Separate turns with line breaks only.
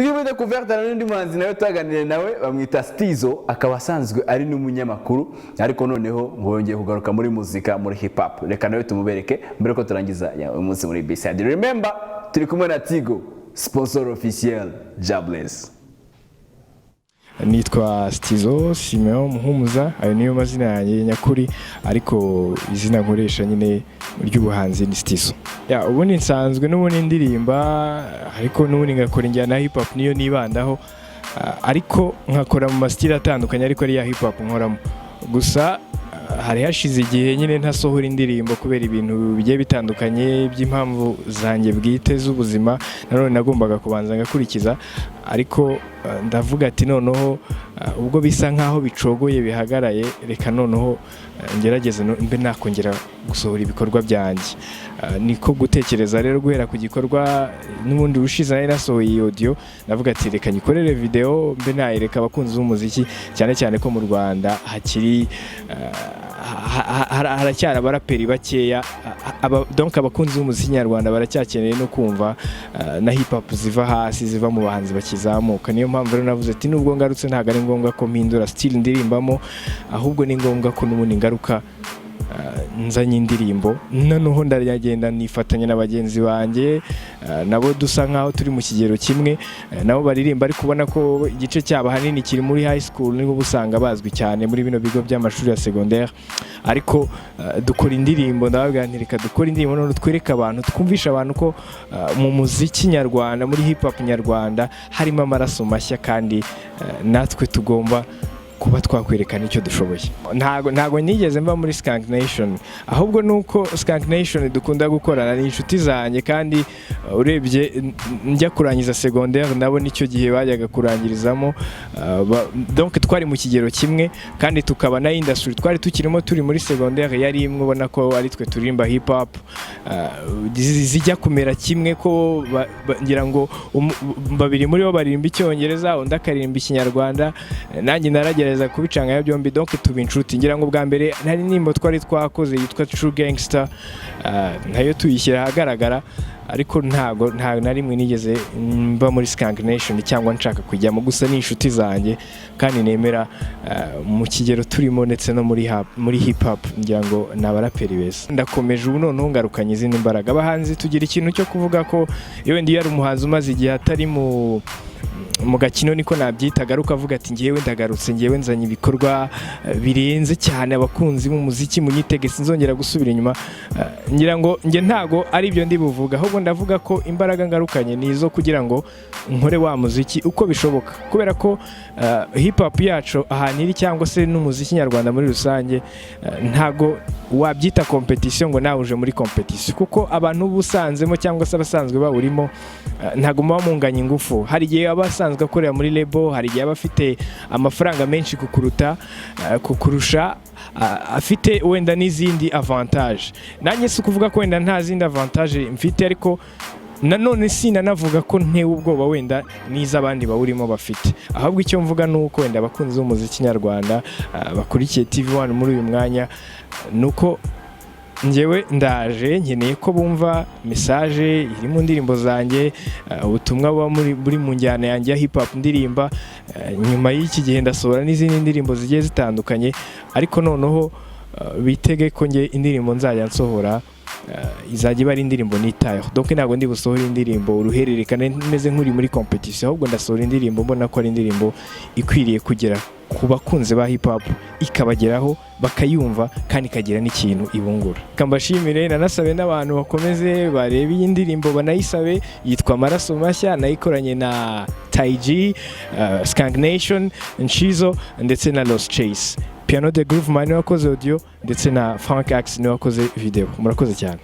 Tukibona kuvertana n'undi muhanzi nawe twaganiriye nawe bamwita Stizo, akaba asanzwe ari n'umunyamakuru ariko noneho ngo yongeye kugaruka muri muzika muri hip hop. Reka nawe tumubereke mbere ko turangiza umunsi muri B-side. Remember turi kumwe na Tigo, sponsor officiel Jobless.
Nitwa Stizo Simeon Muhumuza, ayo niyo mazina yanjye nyakuri, ariko izina nkoresha nyine ry'ubuhanzi ni Stizo. Ubundi nsanzwe n'ubundi ndirimba, ariko n'ubundi ngakora injyana hip hop niyo nibandaho, ariko nkakora mu masitile atandukanye, ariko ari ya hip hop nkoramo. Gusa hari hashize igihe nyine ntasohora indirimbo kubera ibintu bigiye bitandukanye by'impamvu zanjye bwite z'ubuzima, nanone nagombaga kubanza ngakurikiza, ariko ndavuga ati noneho ubwo bisa nkaho bicogoye bihagaraye, reka noneho ngerageze mbe nakongera gusohora ibikorwa byanjye. Niko gutekereza rero guhera ku gikorwa n'ubundi ushize nari nasohoye audio, navuga ati reka nyikorere video mbe nayereka abakunzi b'umuziki, cyane cyane ko mu Rwanda hakiri haracyari abaraperi bakeya, donc abakunzi b'umuziki nyarwanda baracyakeneye no kumva na hip hop ziva hasi, ziva mu bahanzi bakizamuka. Niyo mpamvu rero navuze ati nubwo ngarutse ntago ari ngombwa ko mpindura style ndirimbamo, ahubwo ni ngombwa ko n'ubundi ngaruka nzanye indirimbo, noneho ndagenda nifatanya na bagenzi banjye nabo dusa nkaho turi mu kigero kimwe, nabo baririmba, ariko ubona ko igice cyabo hanini kiri muri high school, niho busanga bazwi cyane muri bino bigo by'amashuri ya secondaire. Ariko dukora indirimbo, ndabaganirika dukora indirimbo none twereka abantu, twumvisha abantu ko mu muziki nyarwanda, muri hip hop nyarwanda harimo amaraso mashya, kandi natwe tugomba kuba twakwerekana icyo dushoboye. Ntago nigeze mba muri Skank Nation, ahubwo nuko Skank Nation dukunda gukorana n'inshuti zanjye, kandi urebye njya kurangiza secondaire nabo nicyo gihe bajyaga kurangirizamo, donc twari mu kigero kimwe, kandi tukaba na industry twari tukirimo, turi muri secondaire yari imwe, ubona ko ari twe turirimba hip hop zijya kumera kimwe, ko ngira ngo babiri muri bo baririmba icyongereza, undi akaririmba ikinyarwanda, nanjye naragera kubicanga byombi, donc tuba inshuti. Ngira ngo bwa mbere nari nimbo twari twakoze yitwa True Gangster, nayo tuyishyira ahagaragara, ariko ntago na rimwe nigeze mba muri Skank Nation cyangwa nshaka kujyamo. Gusa ni inshuti zanjye kandi nemera mu kigero turimo, ndetse no muri hip hop ngira ngo nabaraperi beza. Ndakomeje ubu noneho ngarukanye izindi imbaraga. Abahanzi tugira ikintu cyo kuvuga ko yewe ndi yari umuhanzi umaze igihe atari mu gakino, niko nabyita, garuka avuga ati ngewe ndagarutse, ngewe nzanye ibikorwa birenze cyane, abakunzi b'umuziki munyitege, sinzongera gusubira inyuma. Ngira ngo nge ntago ari ibyo ndi buvuga, ahubwo ndavuga ko imbaraga ngarukanye nizo kugira ngo nkore wa muziki uko bishoboka, kubera ko hip hop yacu ahantu iri, cyangwa se n'umuziki nyarwanda muri rusange, ntago wabyita competition ngo nawe uje muri competition, kuko abantu busanzemo cyangwa se abasanzwe bawurimo ntago muba munganya ingufu. Hari igihe abasanzwe akorera muri label, hari igihe abafite amafaranga menshi kukurusha, afite wenda n'izindi avantage. Nanjye si kuvuga ko wenda nta zindi avantage mfite, ariko nanone sinanavuga ko ntewe ubwoba wenda n'iz'abandi bawurimo bafite. Ahubwo icyo mvuga nuko wenda abakunzi b'umuziki nyarwanda bakurikiye TV1 muri uyu mwanya, nuko ngewe ndaje nkeneye ko bumva message iri mu ndirimbo zanjye, ubutumwa buba muri mu njyana yanjye ya hip hop ndirimba. Nyuma y'iki gihe ndasohora n'izindi ndirimbo zigiye zitandukanye, ariko noneho bitege ko nge indirimbo nzajya nsohora izajya iba ari indirimbo nitayeho. Donc ntabwo ndi busohora indirimbo uruhererekane meze nk'uri muri competition, ahubwo ndasohora indirimbo mbona ko ari indirimbo ikwiriye kugera ku bakunzi ba hip hop, ikabageraho bakayumva, kandi ikagira n'ikintu ibungura. Kambashimire, nanasabe n'abantu bakomeze barebe iyi ndirimbo banayisabe, yitwa Amaraso Mashya, nayikoranye na Taiji, Skank Nation, Nshizo ndetse na Lost Chase. Piano de Groove Man wakoze audio, ndetse na Frank Axe niwe wakoze video. Murakoze cyane.